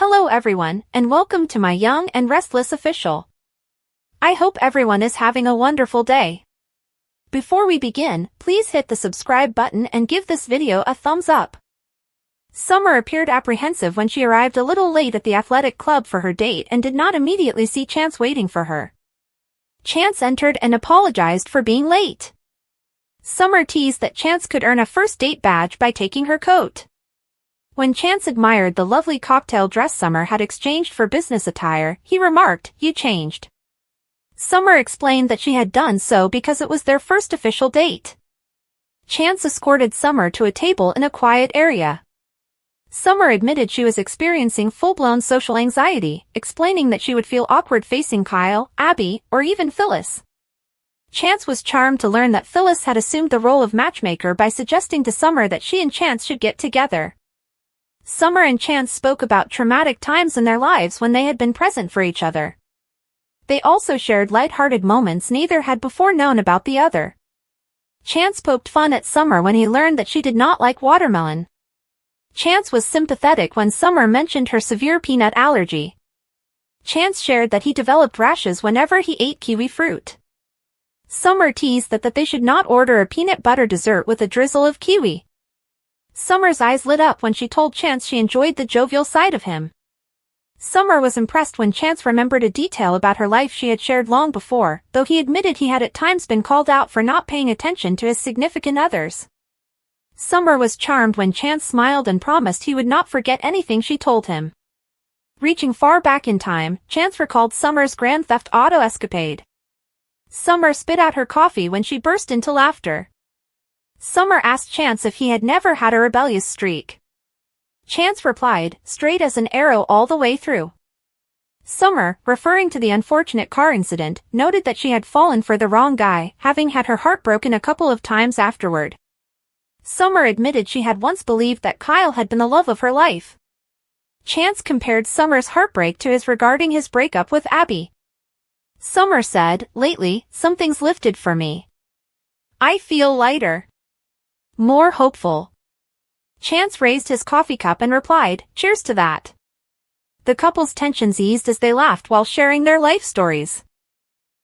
Hello everyone, and welcome to my Young and Restless official. I hope everyone is having a wonderful day. Before we begin, please hit the subscribe button and give this video a thumbs up. Summer appeared apprehensive when she arrived a little late at the athletic club for her date and did not immediately see Chance waiting for her. Chance entered and apologized for being late. Summer teased that Chance could earn a first date badge by taking her coat. When Chance admired the lovely cocktail dress Summer had exchanged for business attire, he remarked, "You changed." Summer explained that she had done so because it was their first official date. Chance escorted Summer to a table in a quiet area. Summer admitted she was experiencing full-blown social anxiety, explaining that she would feel awkward facing Kyle, Abby, or even Phyllis. Chance was charmed to learn that Phyllis had assumed the role of matchmaker by suggesting to Summer that she and Chance should get together. Summer and Chance spoke about traumatic times in their lives when they had been present for each other. They also shared light-hearted moments neither had before known about the other. Chance poked fun at Summer when he learned that she did not like watermelon. Chance was sympathetic when Summer mentioned her severe peanut allergy. Chance shared that he developed rashes whenever he ate kiwi fruit. Summer teased that they should not order a peanut butter dessert with a drizzle of kiwi. Summer's eyes lit up when she told Chance she enjoyed the jovial side of him. Summer was impressed when Chance remembered a detail about her life she had shared long before, though he admitted he had at times been called out for not paying attention to his significant others. Summer was charmed when Chance smiled and promised he would not forget anything she told him. Reaching far back in time, Chance recalled Summer's Grand Theft Auto escapade. Summer spit out her coffee when she burst into laughter. Summer asked Chance if he had never had a rebellious streak. Chance replied, "Straight as an arrow all the way through." Summer, referring to the unfortunate car incident, noted that she had fallen for the wrong guy, having had her heart broken a couple of times afterward. Summer admitted she had once believed that Kyle had been the love of her life. Chance compared Summer's heartbreak to his regarding his breakup with Abby. Summer said, "Lately, something's lifted for me. I feel lighter. More hopeful." Chance raised his coffee cup and replied, "Cheers to that." The couple's tensions eased as they laughed while sharing their life stories.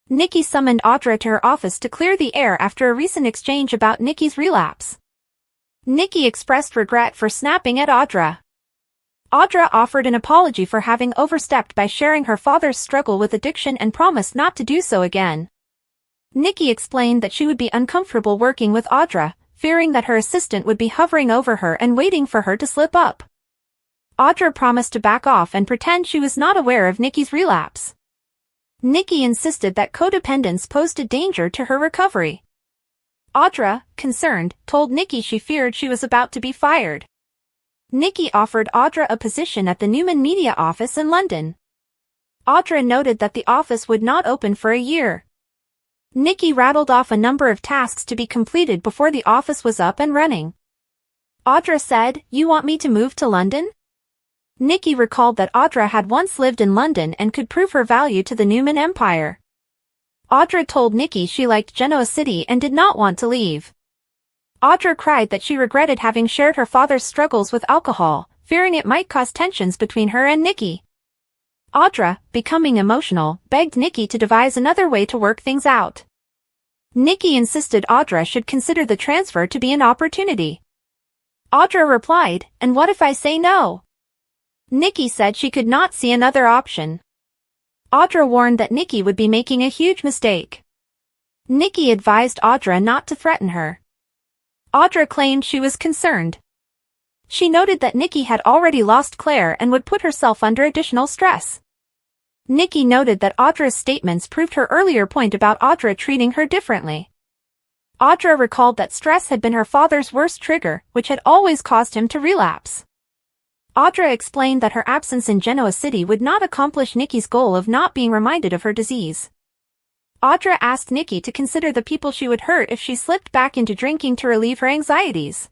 Nikki summoned Audra to her office to clear the air after a recent exchange about Nikki's relapse. Nikki expressed regret for snapping at Audra. Audra offered an apology for having overstepped by sharing her father's struggle with addiction and promised not to do so again. Nikki explained that she would be uncomfortable working with Audra, fearing that her assistant would be hovering over her and waiting for her to slip up. Audra promised to back off and pretend she was not aware of Nikki's relapse. Nikki insisted that codependence posed a danger to her recovery. Audra, concerned, told Nikki she feared she was about to be fired. Nikki offered Audra a position at the Newman Media office in London. Audra noted that the office would not open for a year. Nikki rattled off a number of tasks to be completed before the office was up and running. Audra said, "You want me to move to London?" Nikki recalled that Audra had once lived in London and could prove her value to the Newman Empire. Audra told Nikki she liked Genoa City and did not want to leave. Audra cried that she regretted having shared her father's struggles with alcohol, fearing it might cause tensions between her and Nikki. Audra, becoming emotional, begged Nikki to devise another way to work things out. Nikki insisted Audra should consider the transfer to be an opportunity. Audra replied, "And what if I say no?" Nikki said she could not see another option. Audra warned that Nikki would be making a huge mistake. Nikki advised Audra not to threaten her. Audra claimed she was concerned. She noted that Nikki had already lost Claire and would put herself under additional stress. Nikki noted that Audra's statements proved her earlier point about Audra treating her differently. Audra recalled that stress had been her father's worst trigger, which had always caused him to relapse. Audra explained that her absence in Genoa City would not accomplish Nikki's goal of not being reminded of her disease. Audra asked Nikki to consider the people she would hurt if she slipped back into drinking to relieve her anxieties.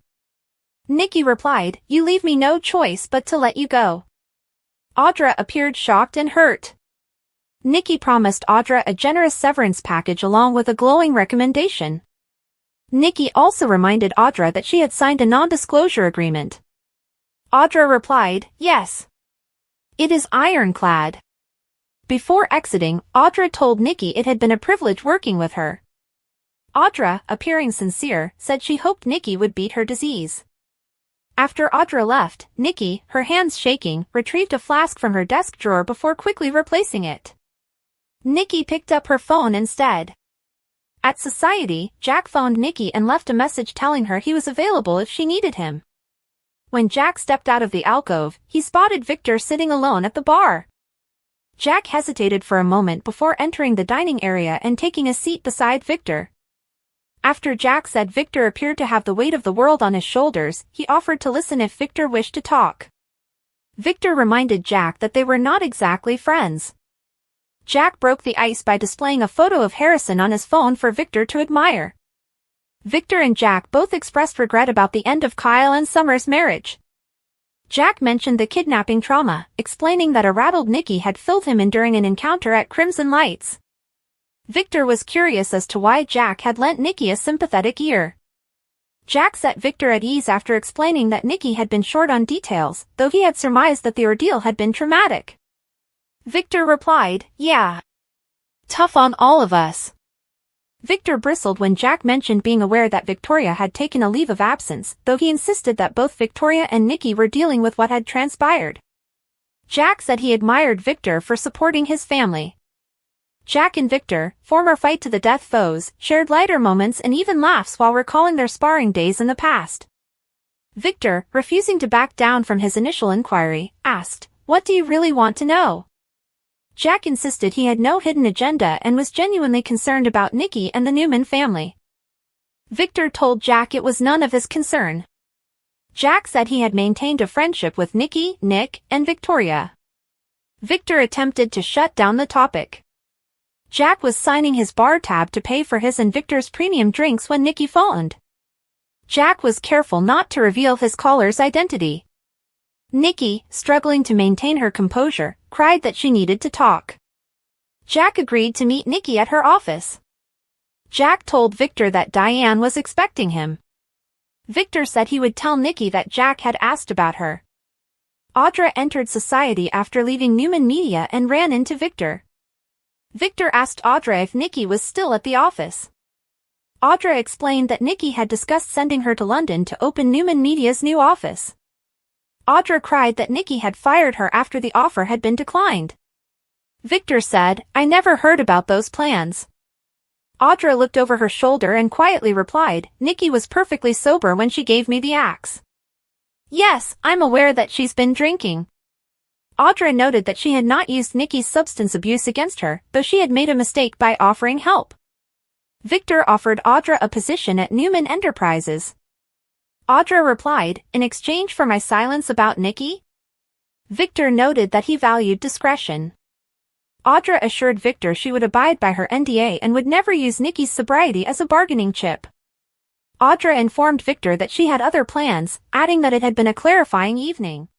Nikki replied, "You leave me no choice but to let you go." Audra appeared shocked and hurt. Nikki promised Audra a generous severance package along with a glowing recommendation. Nikki also reminded Audra that she had signed a non-disclosure agreement. Audra replied, "Yes." It is ironclad. Before exiting, Audra told Nikki it had been a privilege working with her. Audra, appearing sincere, said she hoped Nikki would beat her disease. After Audra left, Nikki, her hands shaking, retrieved a flask from her desk drawer before quickly replacing it. Nikki picked up her phone instead. At Society, Jack phoned Nikki and left a message telling her he was available if she needed him. When Jack stepped out of the alcove, he spotted Victor sitting alone at the bar. Jack hesitated for a moment before entering the dining area and taking a seat beside Victor. After Jack said Victor appeared to have the weight of the world on his shoulders, he offered to listen if Victor wished to talk. Victor reminded Jack that they were not exactly friends. Jack broke the ice by displaying a photo of Harrison on his phone for Victor to admire. Victor and Jack both expressed regret about the end of Kyle and Summer's marriage. Jack mentioned the kidnapping trauma, explaining that a rattled Nikki had filled him in during an encounter at Crimson Lights. Victor was curious as to why Jack had lent Nikki a sympathetic ear. Jack set Victor at ease after explaining that Nikki had been short on details, though he had surmised that the ordeal had been traumatic. Victor replied, "Yeah. Tough on all of us." Victor bristled when Jack mentioned being aware that Victoria had taken a leave of absence, though he insisted that both Victoria and Nikki were dealing with what had transpired. Jack said he admired Victor for supporting his family. Jack and Victor, former fight-to-the-death foes, shared lighter moments and even laughs while recalling their sparring days in the past. Victor, refusing to back down from his initial inquiry, asked, "What do you really want to know?" Jack insisted he had no hidden agenda and was genuinely concerned about Nikki and the Newman family. Victor told Jack it was none of his concern. Jack said he had maintained a friendship with Nikki, Nick, and Victoria. Victor attempted to shut down the topic. Jack was signing his bar tab to pay for his and Victor's premium drinks when Nikki phoned. Jack was careful not to reveal his caller's identity. Nikki, struggling to maintain her composure, cried that she needed to talk. Jack agreed to meet Nikki at her office. Jack told Victor that Diane was expecting him. Victor said he would tell Nikki that Jack had asked about her. Audra entered Society after leaving Newman Media and ran into Victor. Victor asked Audra if Nikki was still at the office. Audra explained that Nikki had discussed sending her to London to open Newman Media's new office. Audra cried that Nikki had fired her after the offer had been declined. Victor said, "I never heard about those plans." Audra looked over her shoulder and quietly replied, "Nikki was perfectly sober when she gave me the axe." "Yes, I'm aware that she's been drinking." Audra noted that she had not used Nikki's substance abuse against her, though she had made a mistake by offering help. Victor offered Audra a position at Newman Enterprises. Audra replied, "In exchange for my silence about Nikki?" Victor noted that he valued discretion. Audra assured Victor she would abide by her NDA and would never use Nikki's sobriety as a bargaining chip. Audra informed Victor that she had other plans, adding that it had been a clarifying evening.